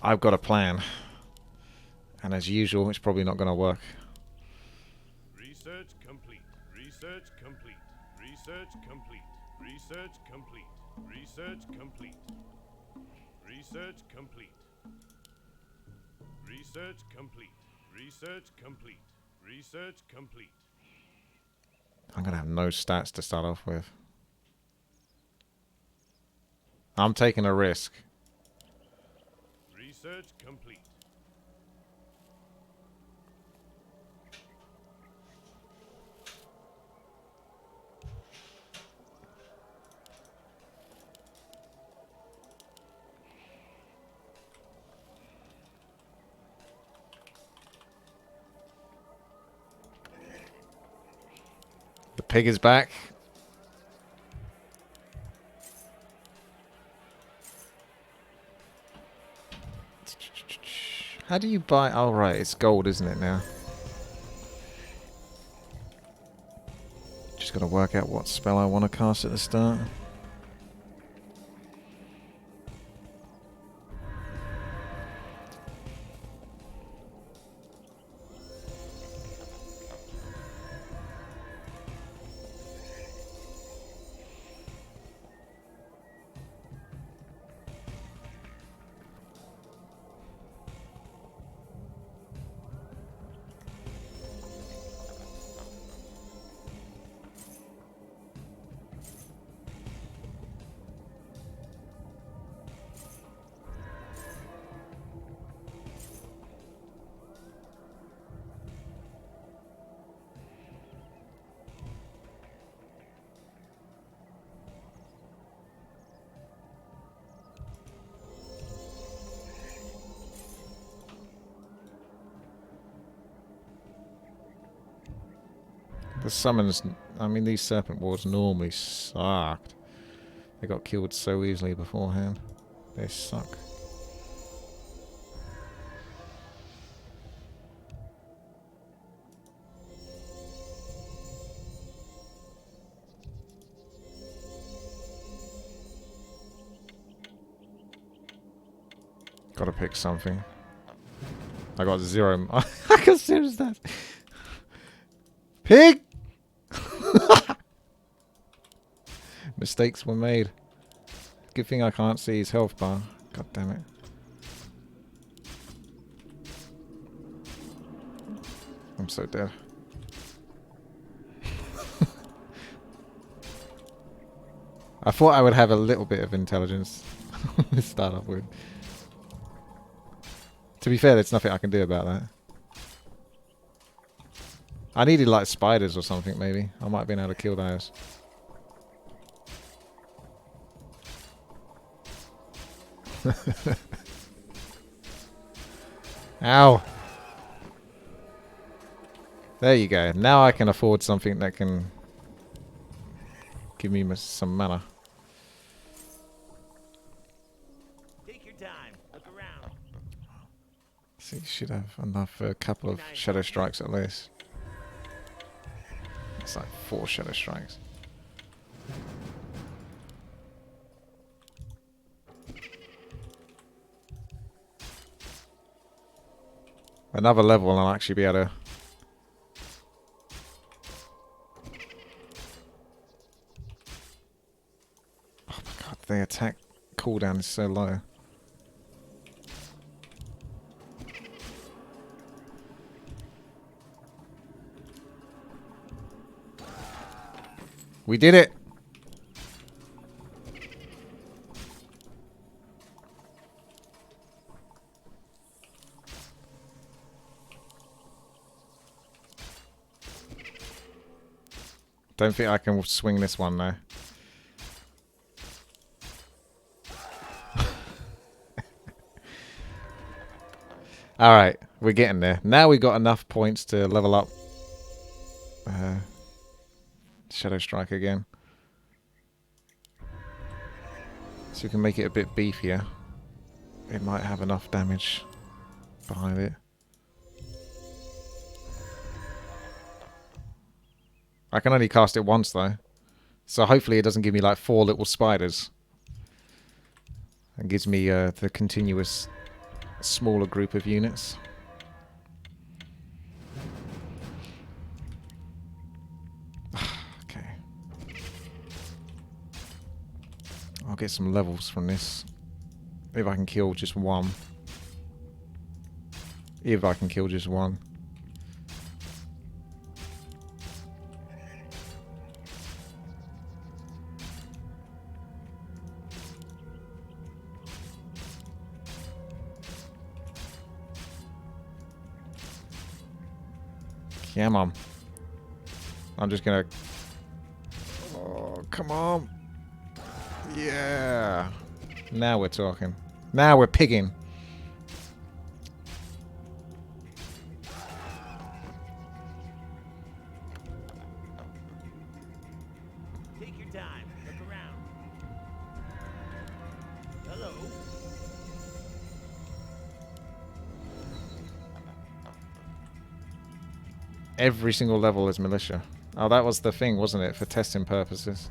I've got a plan. And as usual, it's probably not going to work. Research complete. Research complete. Research complete. Research complete. Research complete. Research complete. Research complete. Research complete. Research complete. I'm going to have no stats to start off with. I'm taking a risk. Research complete. The pig is back. How do you buy... Oh, right. It's gold, isn't it, now? Just got to work out what spell I want to cast at the start. The summons, I mean, these Serpent Wars normally sucked. They got killed so easily beforehand. They suck. Gotta pick something. I got 0. I can serious that. Pig! Mistakes were made. Good thing I can't see his health bar. God damn it. I'm so dead. I thought I would have a little bit of intelligence to start off with. To be fair, there's nothing I can do about that. I needed like spiders or something maybe. I might have been able to kill those. Ow. There you go. Now I can afford something that can give me some mana. Take your time. Look around. So you should have enough for a couple of shadow strikes at least. It's like 4 shadow strikes. Another level and I'll actually be able to... Oh my god, the attack cooldown is so low. We did it! Don't think I can swing this one though. Alright, we're getting there. Now we've got enough points to level up Shadow Strike again. So we can make it a bit beefier. It might have enough damage behind it. I can only cast it once though. So hopefully it doesn't give me like 4 little spiders. And gives me the continuous smaller group of units. Okay. I'll get some levels from this. If I can kill just one. If I can kill just one. Come on. I'm just gonna... Oh, come on. Yeah. Now we're talking. Now we're pigging. Take your time. Look around. Hello. Every single level is militia. Oh, that was the thing, wasn't it? For testing purposes.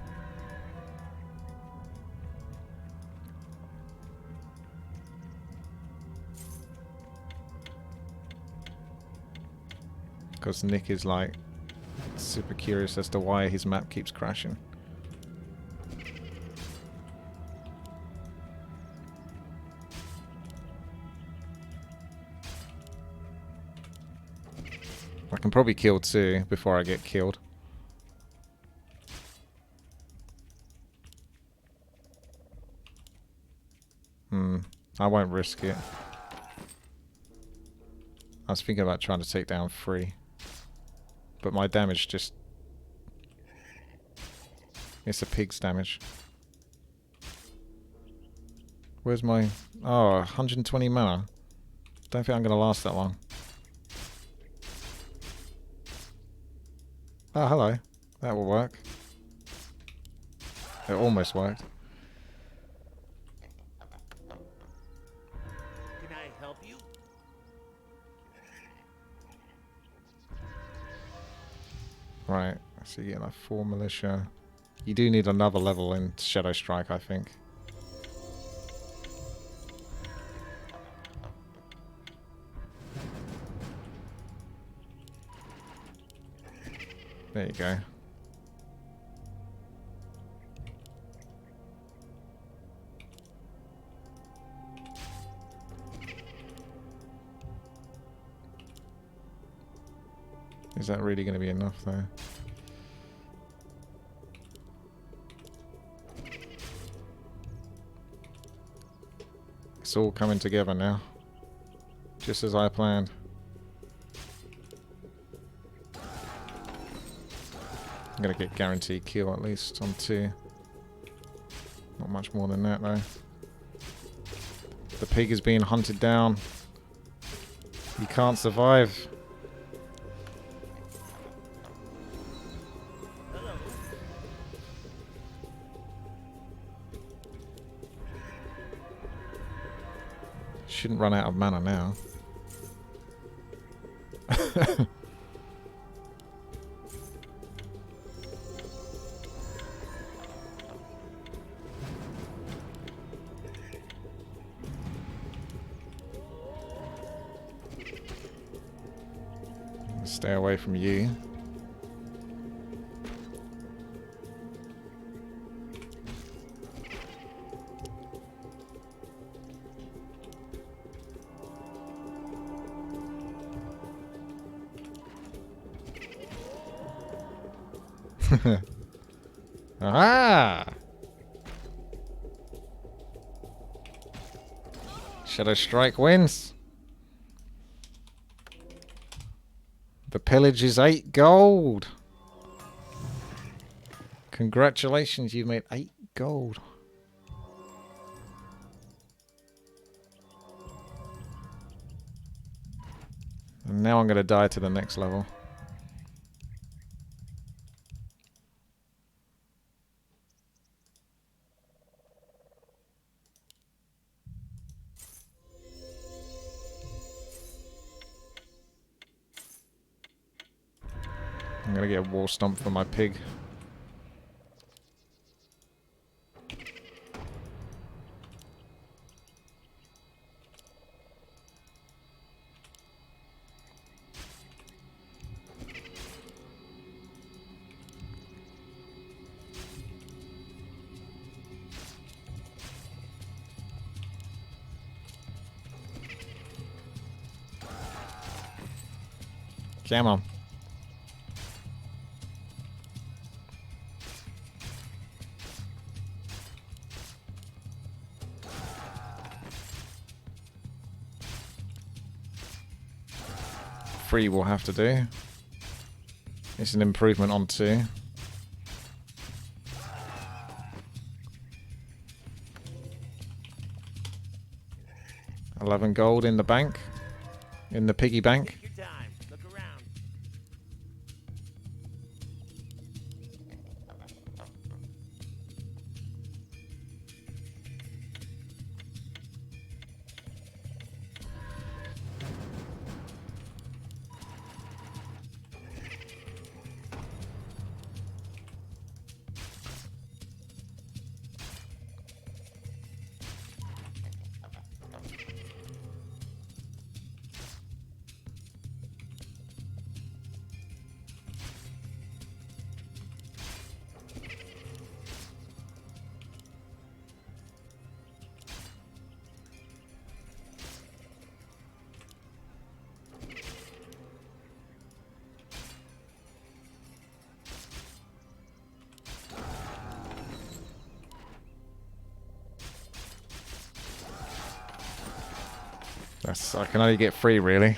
Because Nick is like super curious as to why his map keeps crashing. I can probably kill two before I get killed. I won't risk it. I was thinking about trying to take down 3. But my damage just... It's a pig's damage. Where's my... Oh, 120 mana. Don't think I'm going to last that long. Oh, hello. That will work. It almost worked. Can I help you? Right. So you get like 4 militia. You do need another level in Shadow Strike, I think. There you go. Is that really going to be enough, though? It's all coming together now. Just as I planned. I'm going to get guaranteed kill at least on 2. Not much more than that, though. The pig is being hunted down. He can't survive. Hello. Shouldn't run out of mana now. Stay away from you. Aha! Shadow Strike wins. The pillage is 8 gold. Congratulations, you made 8 gold. And now I'm going to die to the next level. I'm going to get a wall stomp for my pig. Come on. Three will have to do. It's an improvement on 2. $11 gold in the bank. In the piggy bank. Take your time. Look around. I can only get 3 really.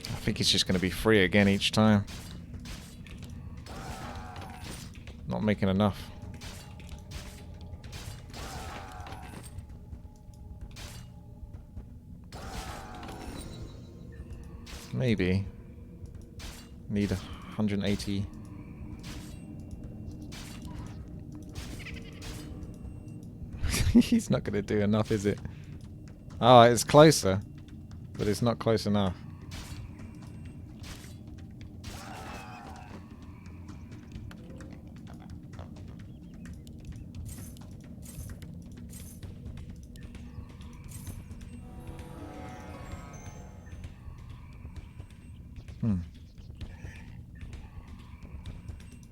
I think it's just going to be 3 again each time. Not making enough. Maybe. Need 180. He's not going to do enough, is it? Oh, it's closer. But it's not close enough.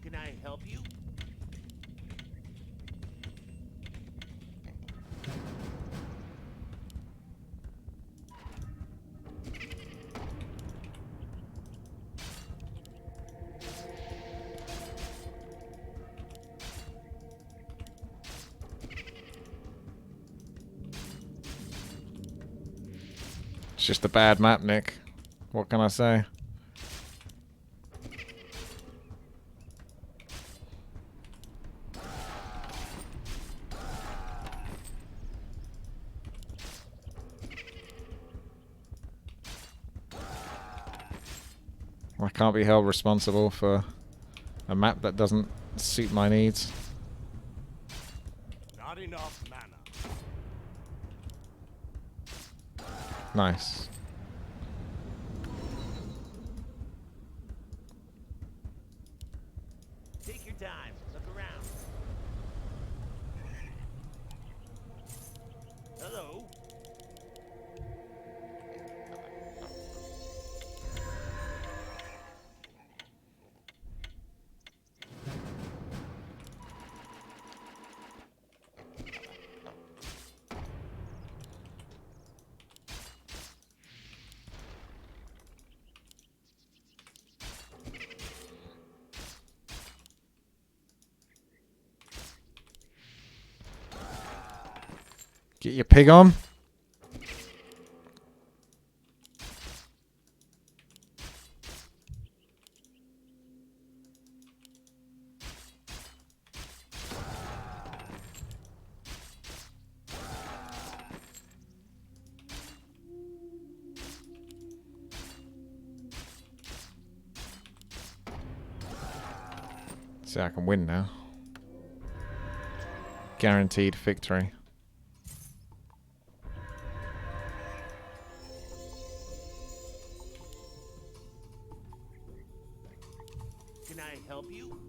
Can I help you? It's just a bad map, Nick. What can I say? I can't be held responsible for a map that doesn't suit my needs. Not enough mana. Nice. Take your time. Look around. Hello. Get your pig on. See, I can win now. Guaranteed victory. Can I help you?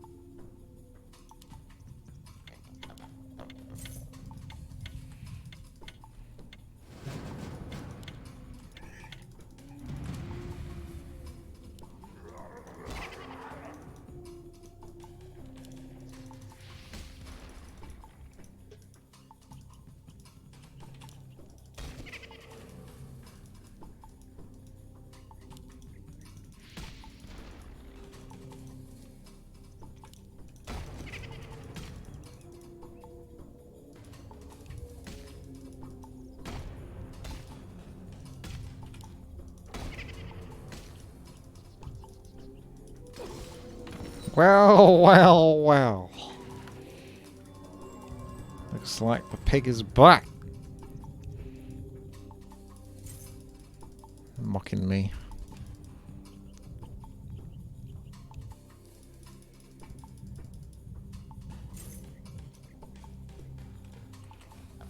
Well, well, well. Looks like the pig is back. Mocking me.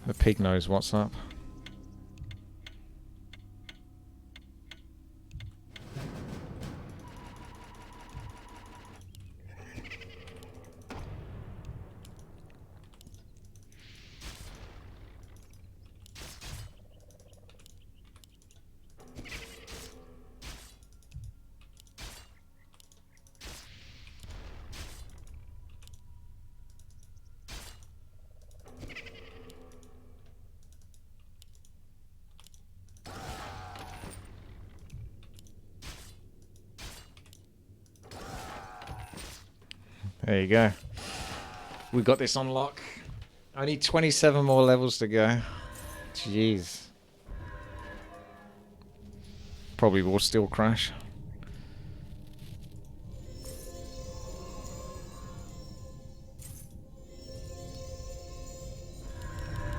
The pig knows what's up. There you go. We got this on lock. Only 27 more levels to go. Jeez. Probably will still crash.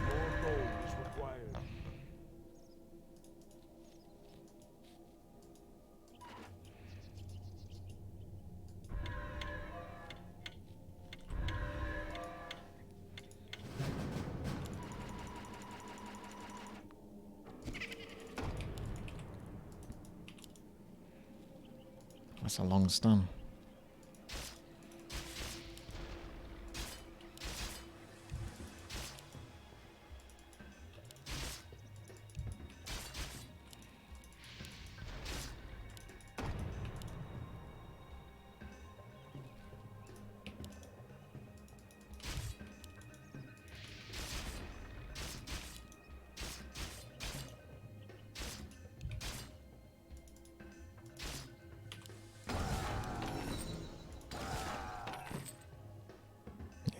More gold is required. That's a long stun.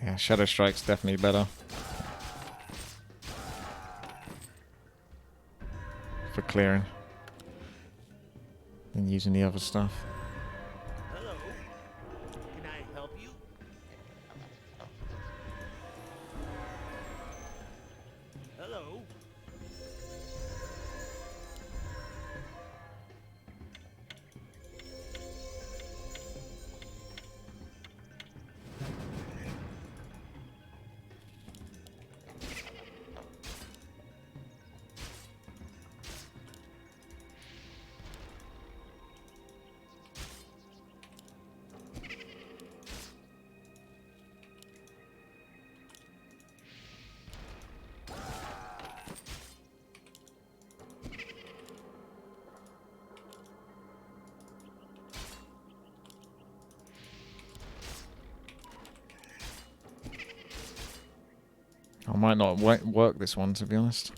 Yeah, Shadow Strike's definitely better. For clearing. Than using the other stuff. Hello. Can I help you? Hello. I might not work this one, to be honest.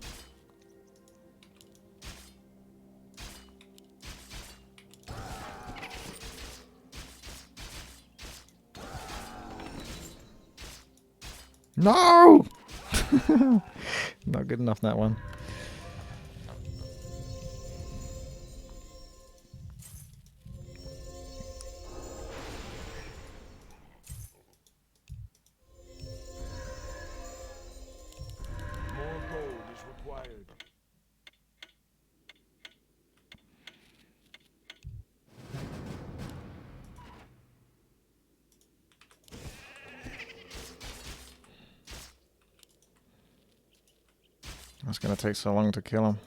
No! Not good enough, that one. More gold is required. It's going to take so long to kill him.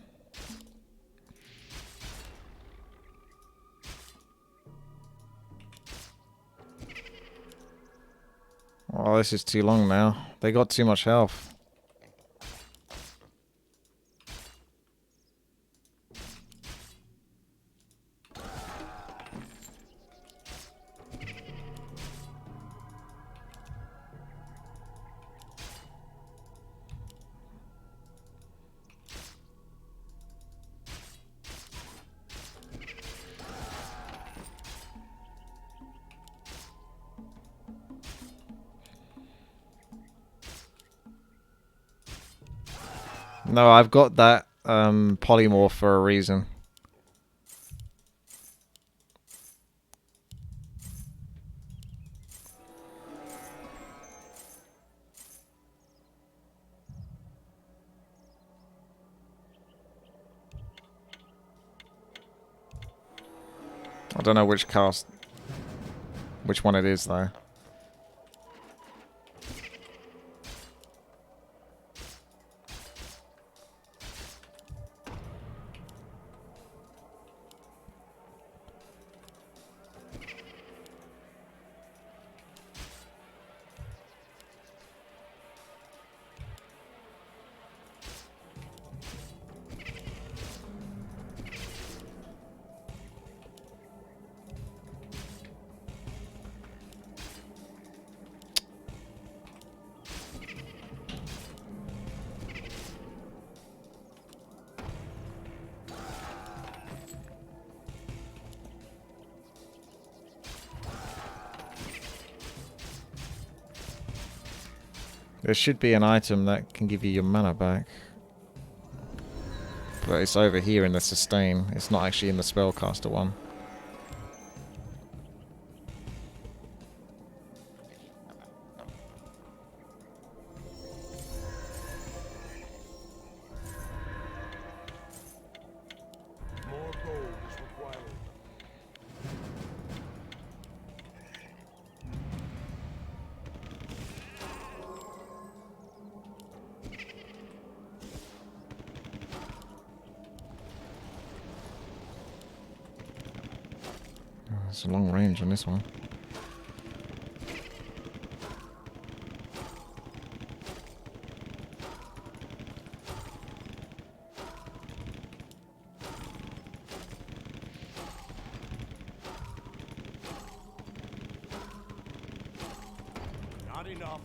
Oh, this is too long now. They got too much health. No, I've got that polymorph for a reason. I don't know which one it is though. There should be an item that can give you your mana back. But it's over here in the sustain. It's not actually in the spellcaster one. More gold is required. It's a long range on this one. Not enough.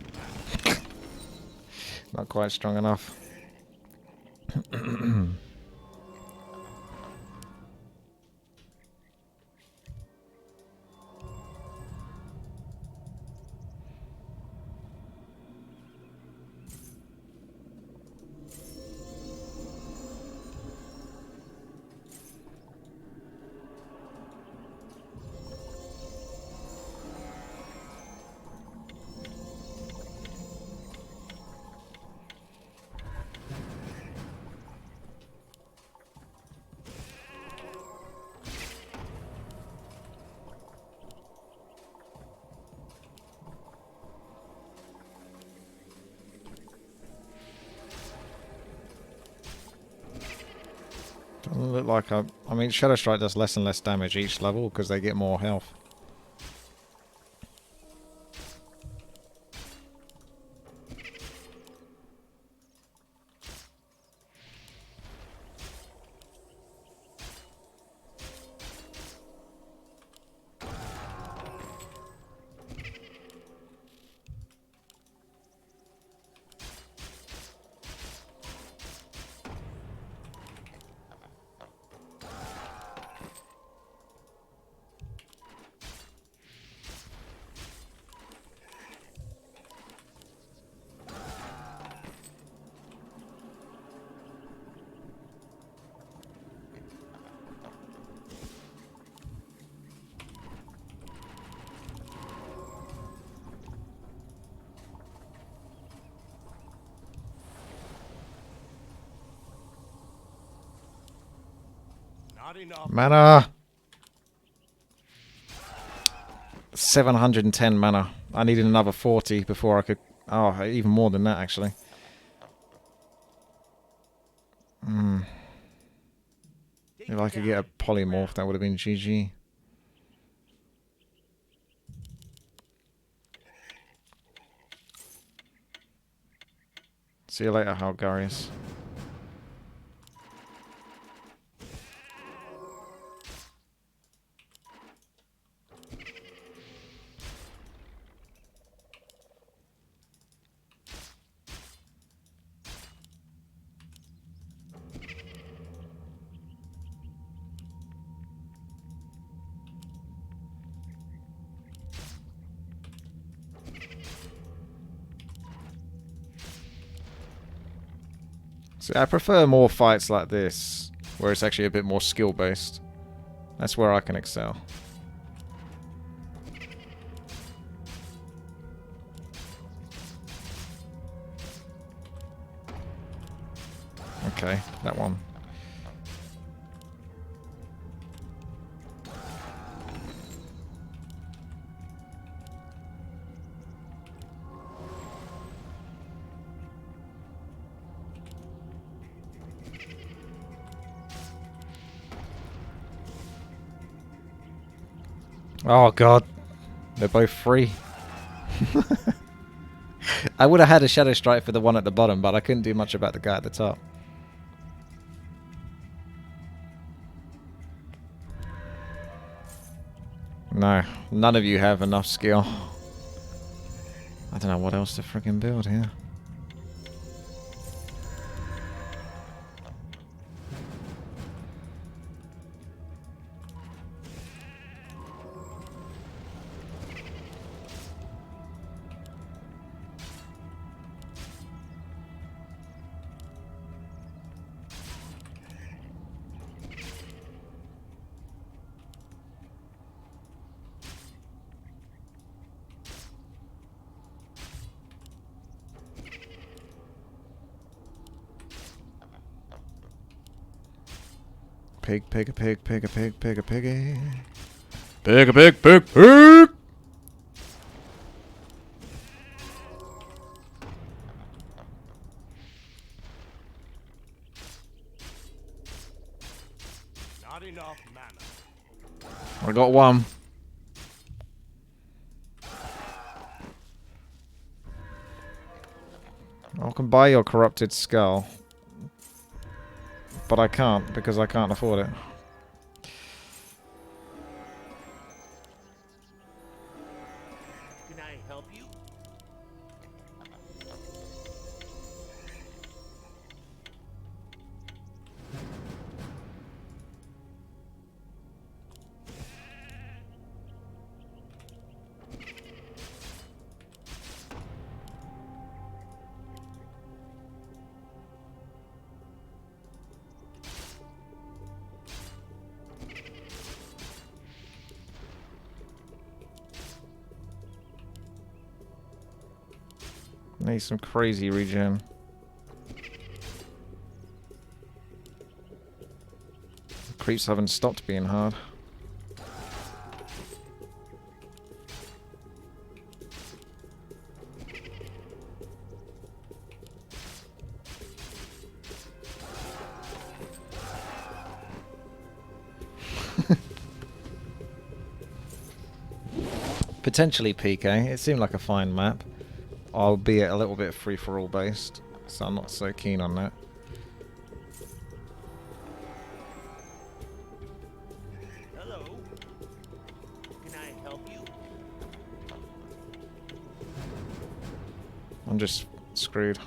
Not quite strong enough. Doesn't look like I mean, Shadow Strike does less and less damage each level because they get more health. Not enough. Mana! 710 mana. I needed another 40 before I could... Oh, even more than that, actually. If I could get a polymorph, that would have been GG. See you later, Halgarius. See, I prefer more fights like this, where it's actually a bit more skill-based. That's where I can excel. Okay, that one. Oh god, they're both free. I would have had a Shadow Strike for the one at the bottom, but I couldn't do much about the guy at the top. No, none of you have enough skill. I don't know what else to freaking build here. Pig, pig, a pig, pig, a pig, pig, a piggy. Pig, a pig, pig, pig! Not enough mana. I got one. I can buy your corrupted skull. But I can't, because I can't afford it. Can I help you? Need some crazy regen. Creeps haven't stopped being hard. Potentially PK. It seemed like a fine map. Albeit a little bit free-for-all based, so I'm not so keen on that. Hello. Can I help you? I'm just screwed.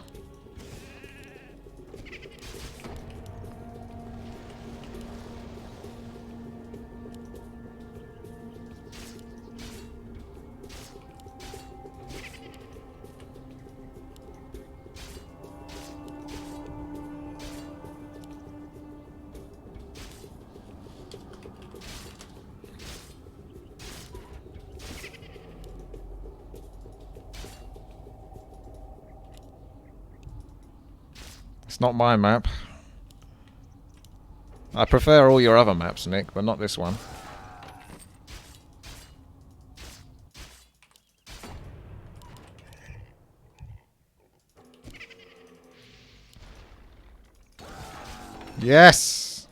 It's not my map. I prefer all your other maps, Nick, but not this one. Yes!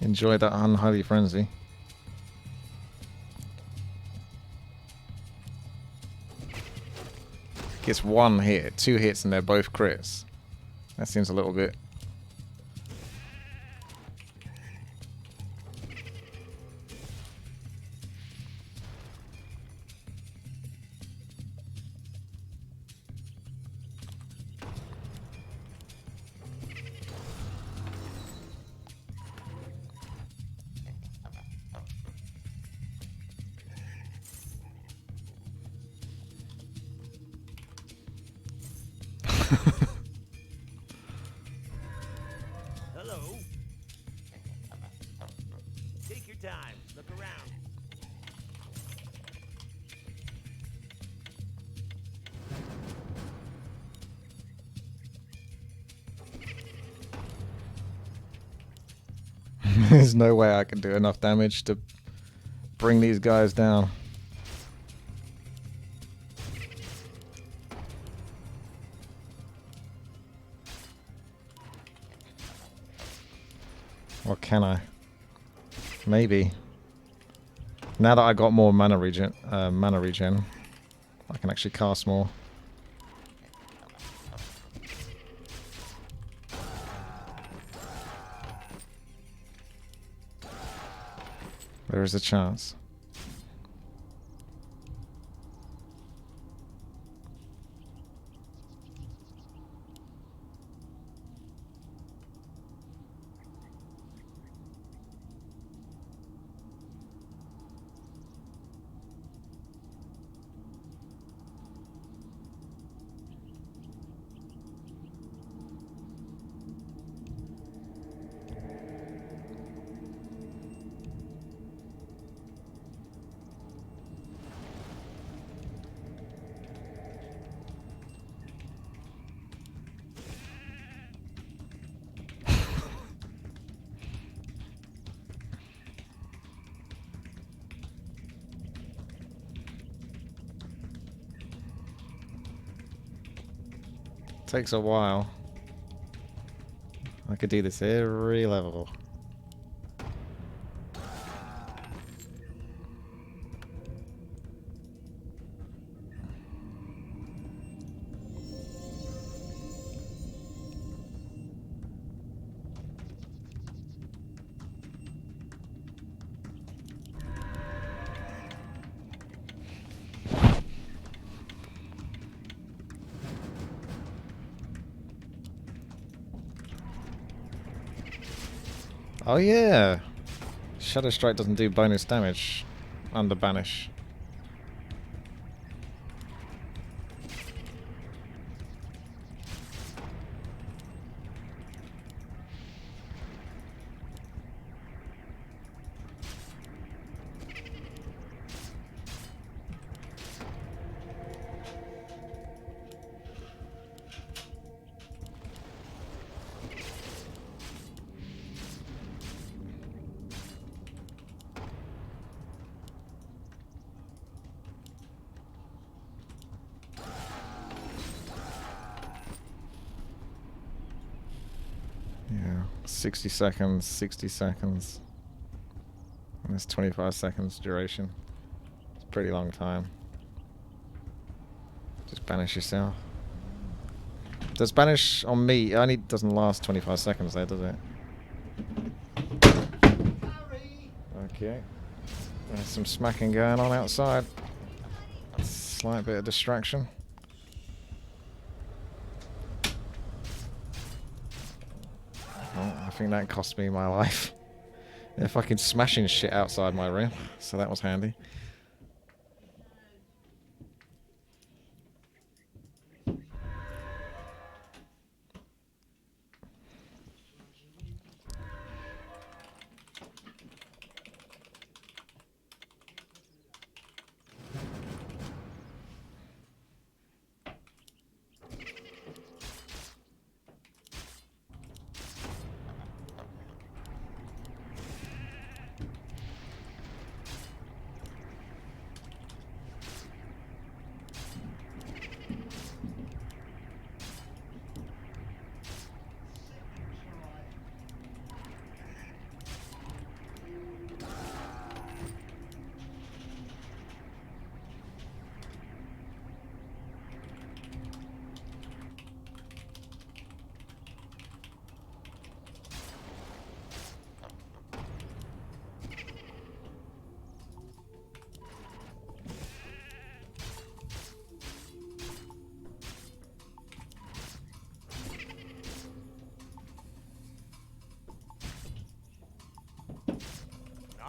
Enjoy that unholy frenzy. Gets one hit, 2 hits, and they're both crits. That seems a little bit. Hello. Take your time. Look around. There's no way I can do enough damage to bring these guys down. Or can I? Maybe. Now that I got more mana regen, I can actually cast more. There is a chance. Takes a while. I could do this every level. Oh yeah! Shadow Strike doesn't do bonus damage under banish. Yeah, 60 seconds, 60 seconds. And it's 25 seconds duration. It's a pretty long time. Just banish yourself. Does banish on me, it only doesn't last 25 seconds there, does it? Okay. There's some smacking going on outside. Slight bit of distraction. Oh, I think that cost me my life. They're fucking smashing shit outside my room, so that was handy.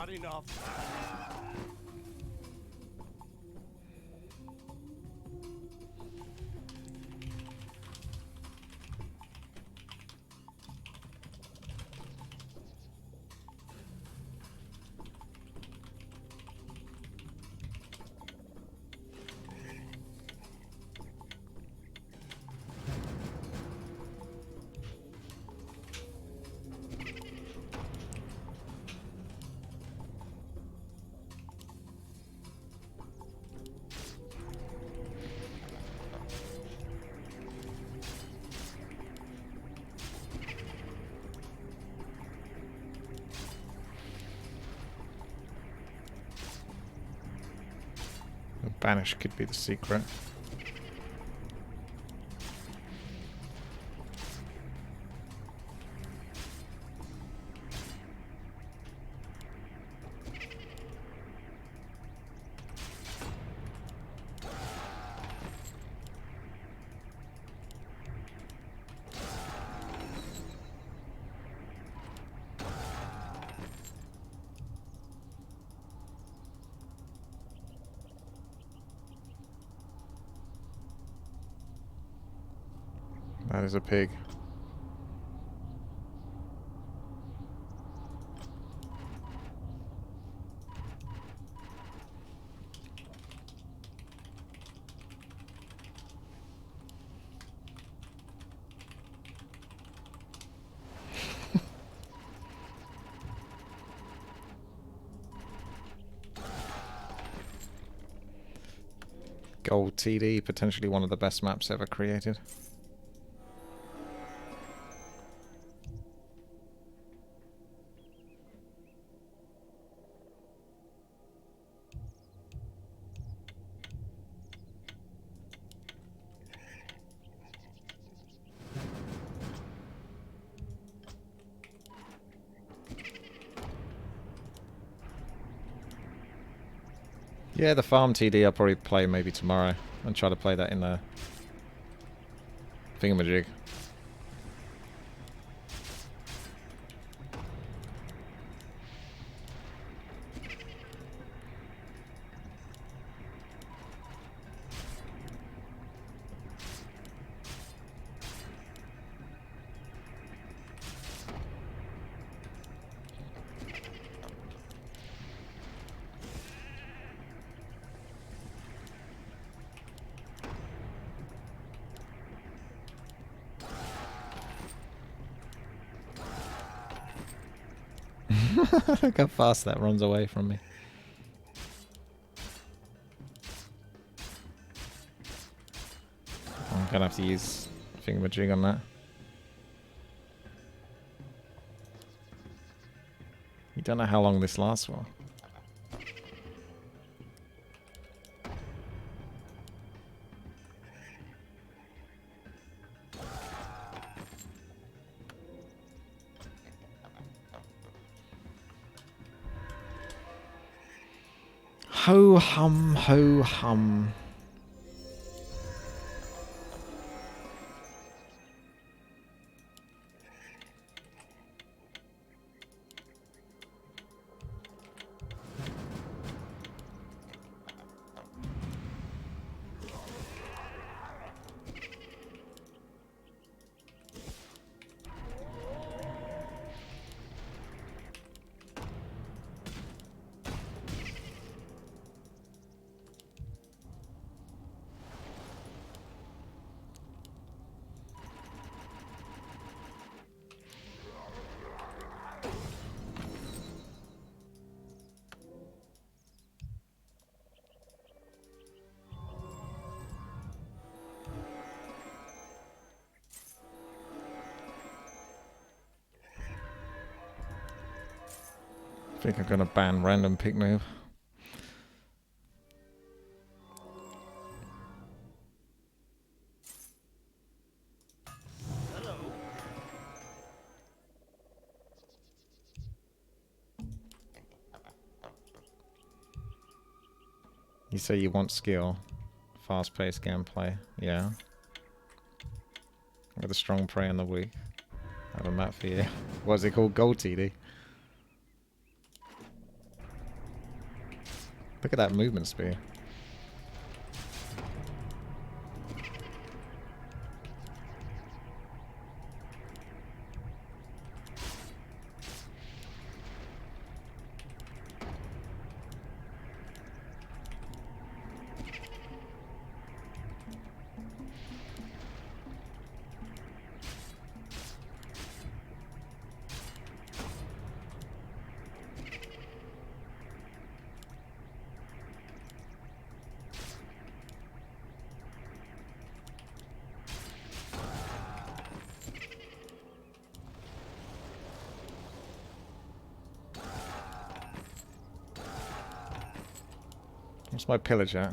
Not enough. Banish could be the secret. That is a pig. Gold TD, potentially one of the best maps ever created. Yeah, the farm TD I'll probably play maybe tomorrow and try to play that in the thingamajig. Look how fast that runs away from me. I'm gonna have to use thingamajig on that. You don't know how long this lasts for. Ho hum, ho hum. I think I'm gonna ban random pick move. Hello. You say you want skill, fast-paced gameplay, yeah. With a strong prey on the weak. I have a map for you. What's it called? Gold TD. Look at that movement speed. What's my pillage at?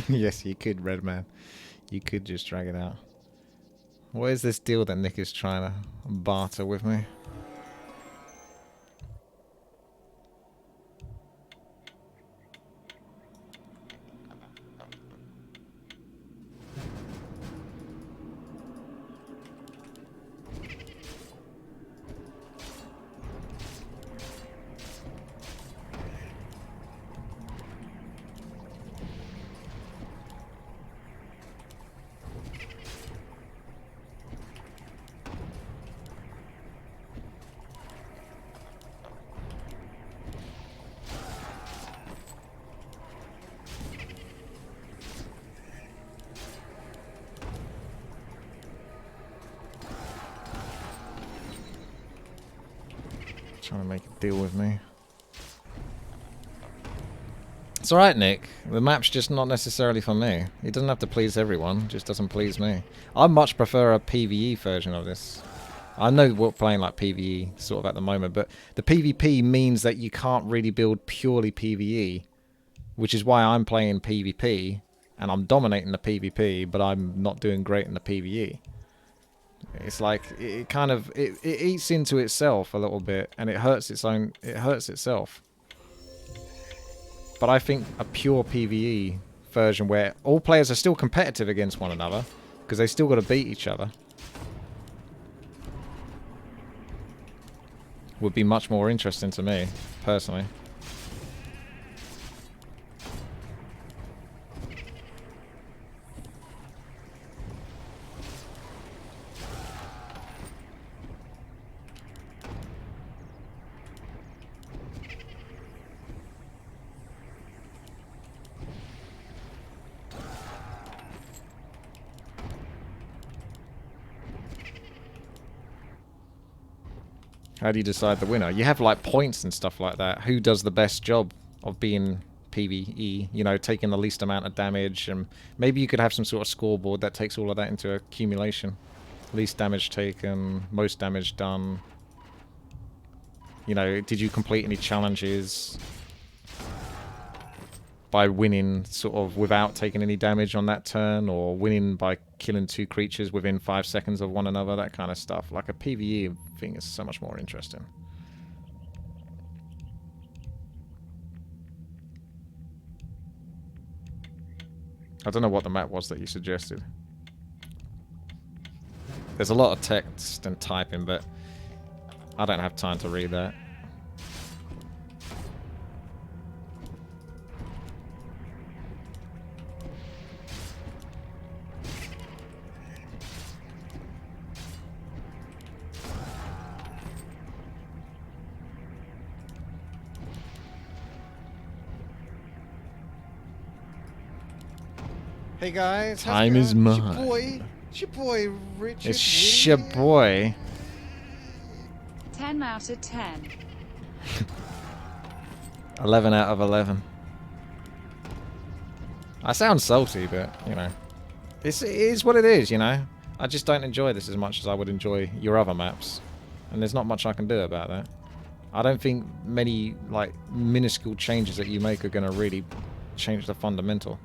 Yes, you could, Redman. You could just drag it out. What is this deal that Nick is trying to barter with me? Trying to make a deal with me. It's alright, Nick. The map's just not necessarily for me. It doesn't have to please everyone. It just doesn't please me. I much prefer a PvE version of this. I know we're playing like PvE sort of at the moment, but the PvP means that you can't really build purely PvE, which is why I'm playing PvP, and I'm dominating the PvP, but I'm not doing great in the PvE. It's like it kind of it eats into itself a little bit, and it hurts itself. But I think a pure PvE version where all players are still competitive against one another, because they still got to beat each other, would be much more interesting to me, personally. How do you decide the winner? You have like points and stuff like that. Who does the best job of being PvE? You know, taking the least amount of damage, and maybe you could have some sort of scoreboard that takes all of that into accumulation. Least damage taken, most damage done. You know, did you complete any challenges by winning sort of without taking any damage on that turn, or winning by killing 2 creatures within 5 seconds of one another, that kind of stuff. Like a PvE thing is so much more interesting. I don't know what the map was that you suggested. There's a lot of text and typing, but I don't have time to read that. Hey guys, Time is mine. It's your boy Richard. It's your boy. 10 out of 10. 11 out of 11. I sound salty, but, you know. It is what it is, you know. I just don't enjoy this as much as I would enjoy your other maps. And there's not much I can do about that. I don't think many, like, minuscule changes that you make are going to really change the fundamental.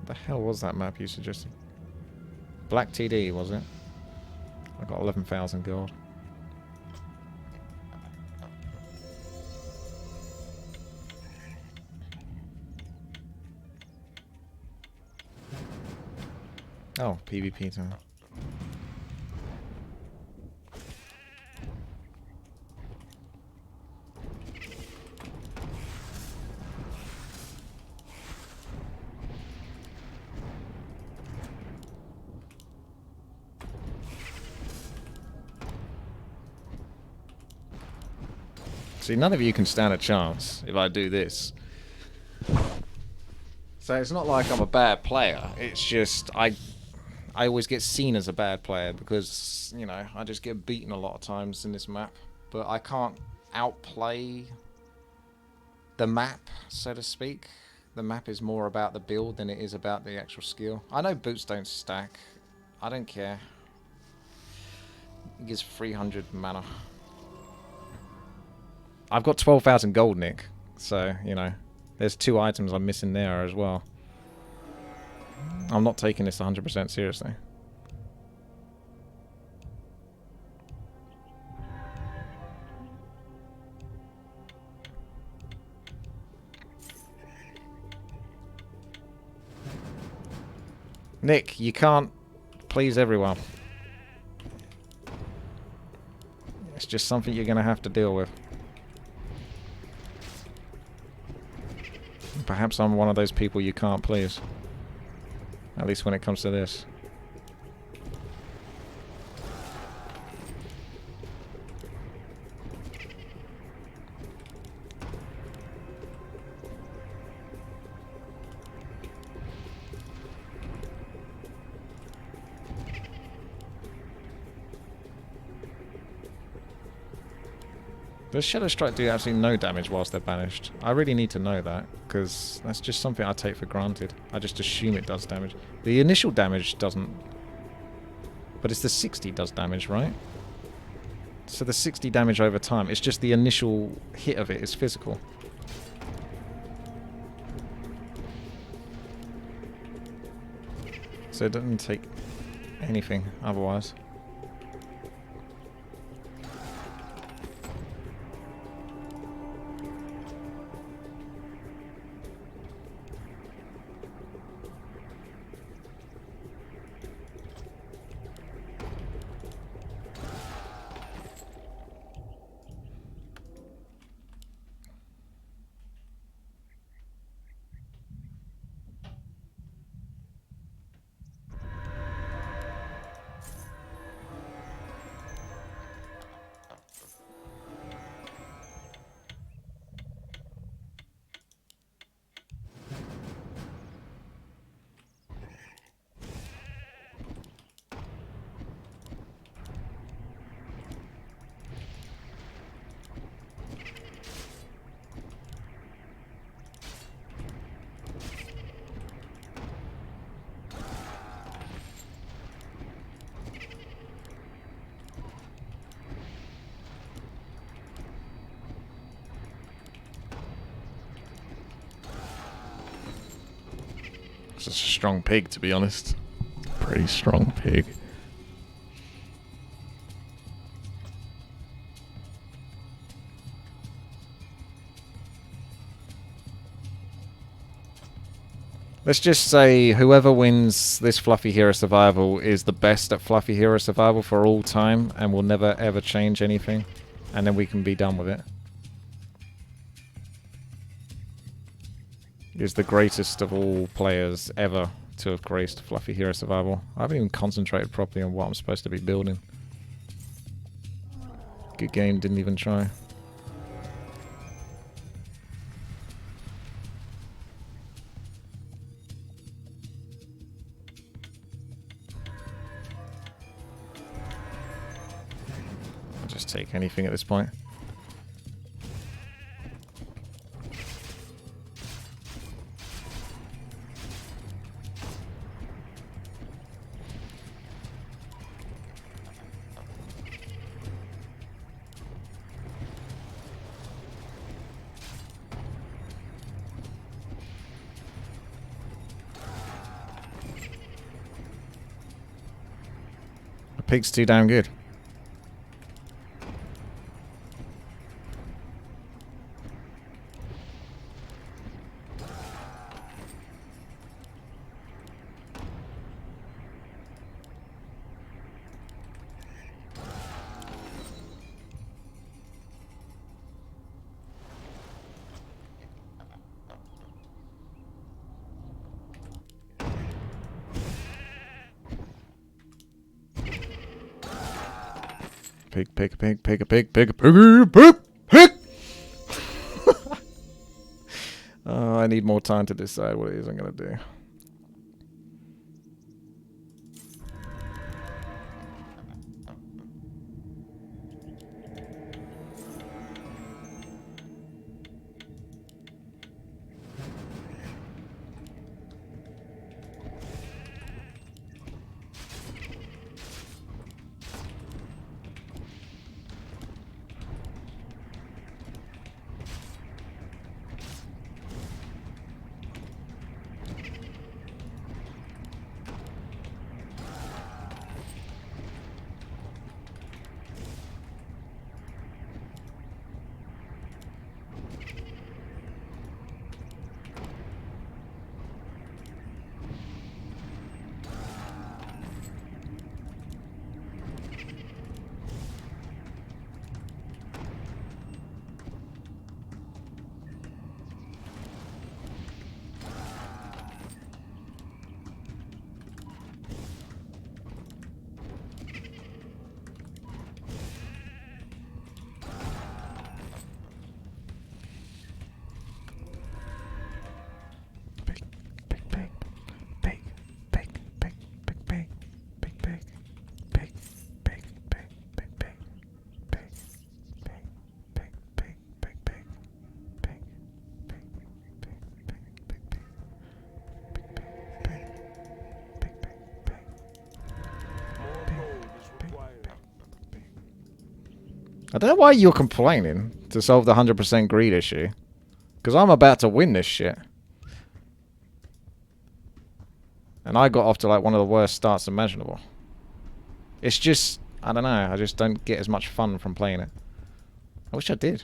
The hell was that map you suggested? Black TD, was it? I got 11,000 gold. Oh, PvP time. See, none of you can stand a chance if I do this. So it's not like I'm a bad player. It's just I always get seen as a bad player because, you know, I just get beaten a lot of times in this map. But I can't outplay the map, so to speak. The map is more about the build than it is about the actual skill. I know boots don't stack. I don't care. It gives 300 mana. I've got 12,000 gold, Nick. So, you know, there's 2 items I'm missing there as well. I'm not taking this 100% seriously. Nick, you can't please everyone. It's just something you're going to have to deal with. Perhaps I'm one of those people you can't please. At least when it comes to this. Does Shadow Strike do absolutely no damage whilst they're banished? I really need to know that, because that's just something I take for granted. I just assume it does damage. The initial damage doesn't. But it's the 60 does damage, right? So the 60 damage over time, it's just the initial hit of it is physical. So it doesn't take anything otherwise. It's a strong pig, to be honest. Pretty strong pig. Let's just say whoever wins this Fluffy Hero Survival is the best at Fluffy Hero Survival for all time and will never ever change anything. And then we can be done with it. Is the greatest of all players ever to have graced Fluffy Hero Survival. I haven't even concentrated properly on what I'm supposed to be building. Good game, didn't even try. I'll just take anything at this point. Pig's too damn good. Pig. Oh, I need more time to decide what it is I'm gonna do. I don't know why you're complaining to solve the 100% greed issue. Because I'm about to win this shit. And I got off to like one of the worst starts imaginable. It's just, I don't know, I just don't get as much fun from playing it. I wish I did.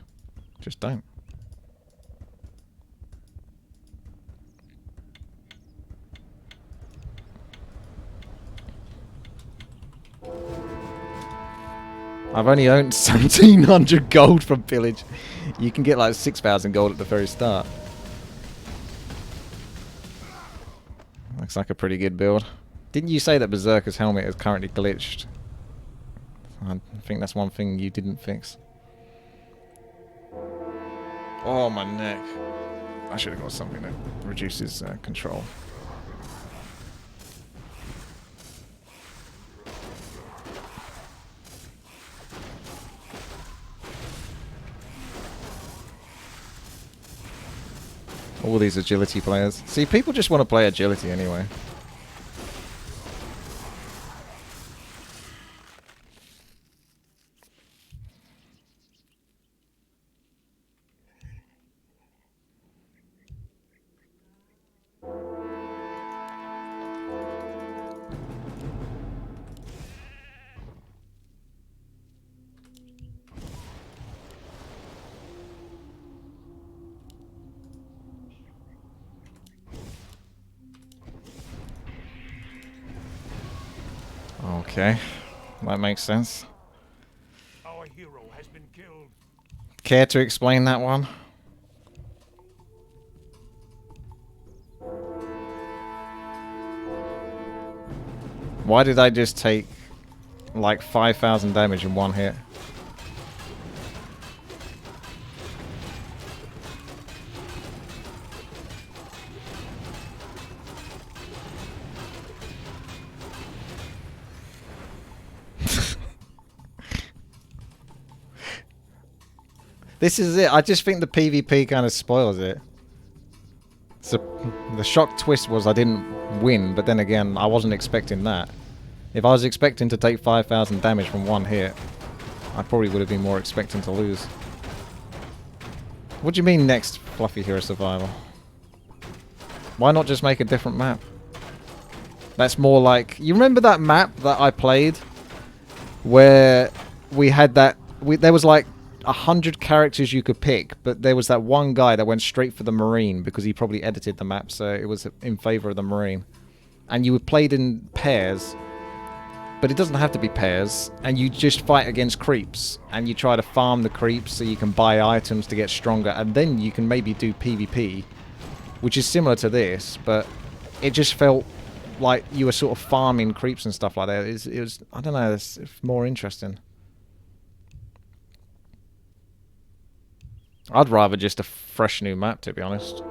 Just don't. I've only earned 1700 gold from pillage. You can get like 6,000 gold at the very start. Looks like a pretty good build. Didn't you say that Berserker's helmet is currently glitched? I think that's one thing you didn't fix. Oh, my neck. I should have got something that reduces control. All these agility players. See, people just want to play agility anyway. Okay, that makes sense. Our hero has been killed. Care to explain that one? Why did I just take like 5,000 damage in one hit? This is it. I just think the PvP kind of spoils it. So the shock twist was I didn't win, but then again, I wasn't expecting that. If I was expecting to take 5,000 damage from one hit, I probably would have been more expecting to lose. What do you mean next Fluffy Hero Survival? Why not just make a different map? That's more like... You remember that map that I played? Where we had that... there was like 100 characters you could pick, but there was that one guy that went straight for the Marine because he probably edited the map, so it was in favor of the Marine. And you played in pairs, but it doesn't have to be pairs, and you just fight against creeps, and you try to farm the creeps so you can buy items to get stronger, and then you can maybe do PvP, which is similar to this, but it just felt like you were sort of farming creeps and stuff like that. It was I don't know, it's more interesting. I'd rather just a fresh new map, to be honest.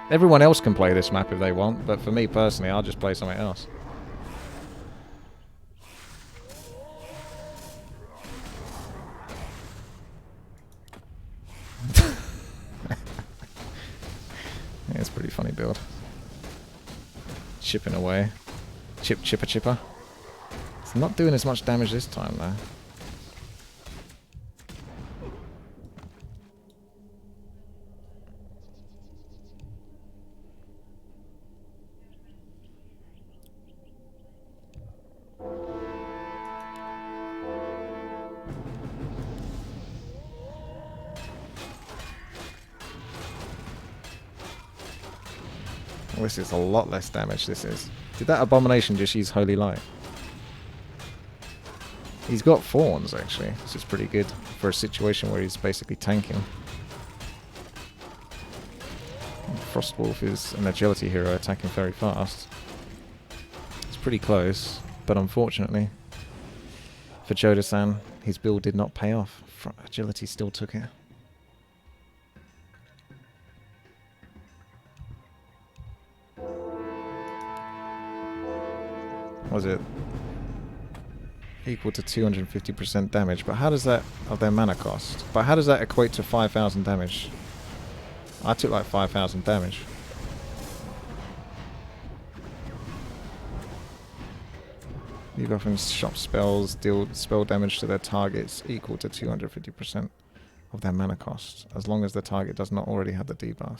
Everyone else can play this map if they want, but for me personally, I'll just play something else. Yeah, it's a pretty funny build. Chipping away. Chipper chipper. It's not doing as much damage this time though. This is a lot less damage, this is. Did that Abomination just use Holy Light? He's got Fawns, actually. This is pretty good for a situation where he's basically tanking. Frostwolf is an agility hero attacking very fast. It's pretty close, but unfortunately for Joda-san, his build did not pay off. Agility still took it. Was it equal to 250% damage? But how does that, of their mana cost? But how does that equate to 5,000 damage? I took like 5,000 damage. You often shop spells deal spell damage to their targets equal to 250% of their mana cost, as long as the target does not already have the debuff.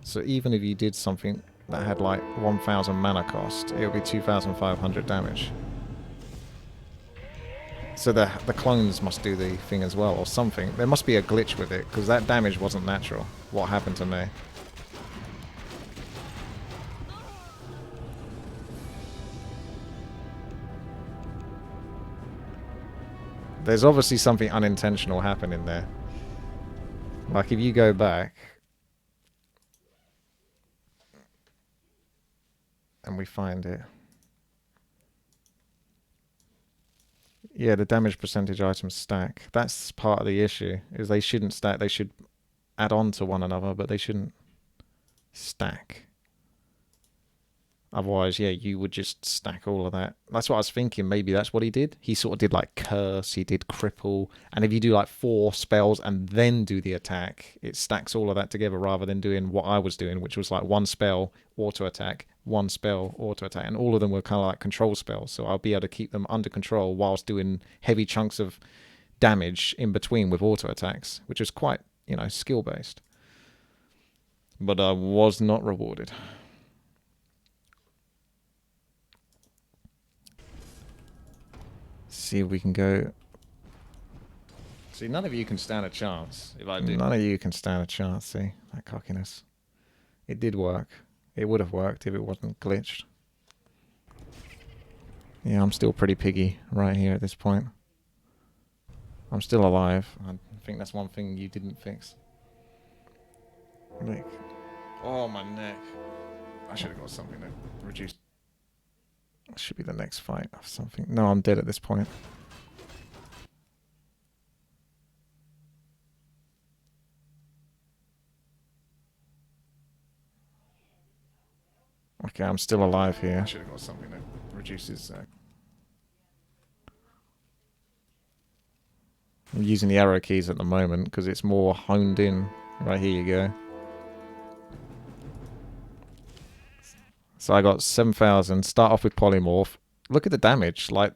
So even if you did something that had like 1,000 mana cost, it would be 2,500 damage. So the clones must do the thing as well, or something. There must be a glitch with it, because that damage wasn't natural. What happened to me? There's obviously something unintentional happening there. Like if you go back and we find it. Yeah, the damage percentage items stack. That's part of the issue, is they shouldn't stack. They should add on to one another, but they shouldn't stack. Otherwise, yeah, you would just stack all of that. That's what I was thinking. Maybe that's what he did. He sort of did like curse, he did cripple, and if you do like 4 spells and then do the attack, it stacks all of that together rather than doing what I was doing, which was like 1 spell, auto attack, 1 spell, auto attack, and all of them were kind of like control spells, so I'll be able to keep them under control whilst doing heavy chunks of damage in between with auto attacks, which was quite, you know, skill based. But I was not rewarded. See if we can go. See, none of you can stand a chance if I do. None of you can stand a chance. See that cockiness. It did work. It would have worked if it wasn't glitched. Yeah, I'm still pretty piggy right here at this point. I'm still alive. I think that's one thing you didn't fix. Like, oh, my neck. I should have got something that reduced. Should be the next fight or something. No, I'm dead at this point. Okay, I'm still alive here. I should have got something that reduces... I'm using the arrow keys at the moment because it's more honed in. Right, here you go. So I got 7,000. Start off with polymorph. Look at the damage. Like,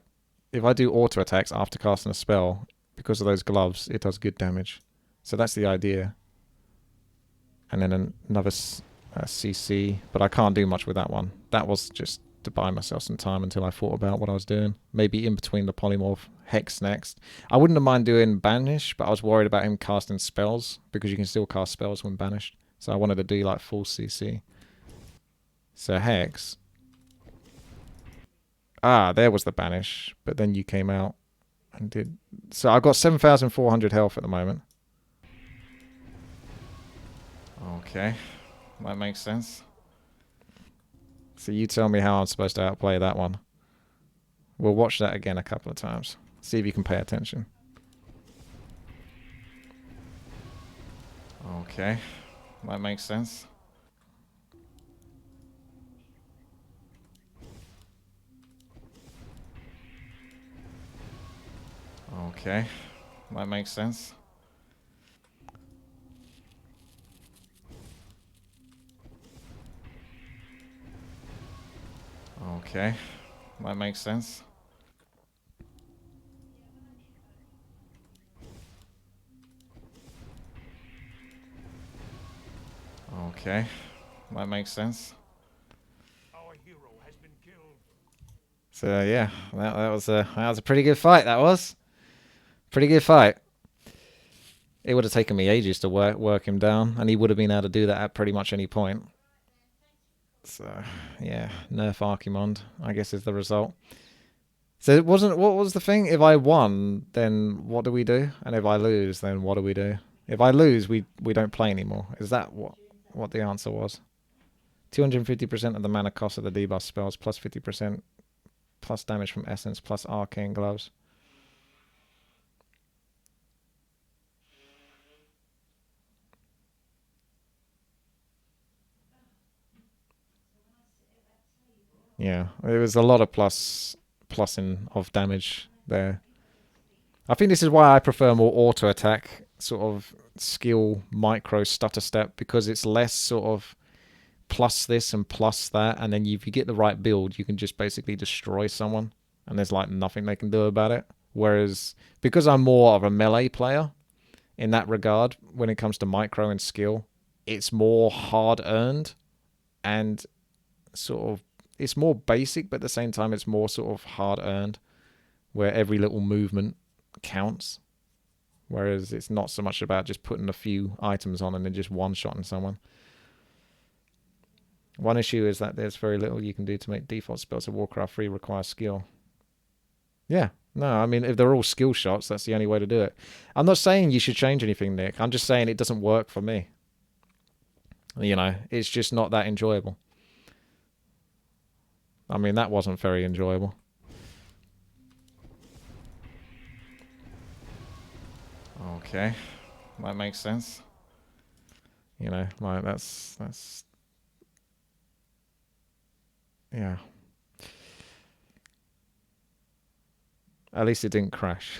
if I do auto attacks after casting a spell, because of those gloves, it does good damage. So that's the idea. And then another CC, but I can't do much with that one. That was just to buy myself some time until I thought about what I was doing. Maybe in between the polymorph. Hex next. I wouldn't have mind doing banish, but I was worried about him casting spells, because you can still cast spells when banished. So I wanted to do like full CC. So hex. Ah, there was the banish, but then you came out and did... So I've got 7,400 health at the moment. Okay, that makes sense. So you tell me how I'm supposed to outplay that one. We'll watch that again a couple of times. See if you can pay attention. Okay, that makes sense. Okay, that makes sense. Okay, that makes sense. Okay, that makes sense. Our hero has been killed. So yeah, that was a pretty good fight. That was pretty good fight. It would have taken me ages to work him down, and he would have been able to do that at pretty much any point. So yeah, nerf Archimond, I guess, is the result. So it wasn't. What was the thing? If I won, then what do we do? And if I lose, then what do we do? If I lose, we don't play anymore. Is that what the answer was? 250% of the mana cost of the debuff spells, plus 50%, plus damage from essence, plus arcane gloves. Yeah, it was a lot of plussing of damage there. I think this is why I prefer more auto attack, sort of skill micro stutter step, because it's less sort of plus this and plus that, and then if you get the right build, you can just basically destroy someone, and there's like nothing they can do about it. Whereas, because I'm more of a melee player in that regard, when it comes to micro and skill, it's more hard earned, and sort of, it's more basic, but at the same time it's more sort of hard earned, where every little movement counts. Whereas it's not so much about just putting a few items on and then just one-shotting someone. One issue is that there's very little you can do to make default spells of Warcraft 3 require skill. Yeah, no, I mean, if they're all skill shots, that's the only way to do it. I'm not saying you should change anything, Nick. I'm just saying it doesn't work for me. You know, it's just not that enjoyable. I mean, that wasn't very enjoyable. Okay, that makes sense. You know, like that's yeah. At least it didn't crash.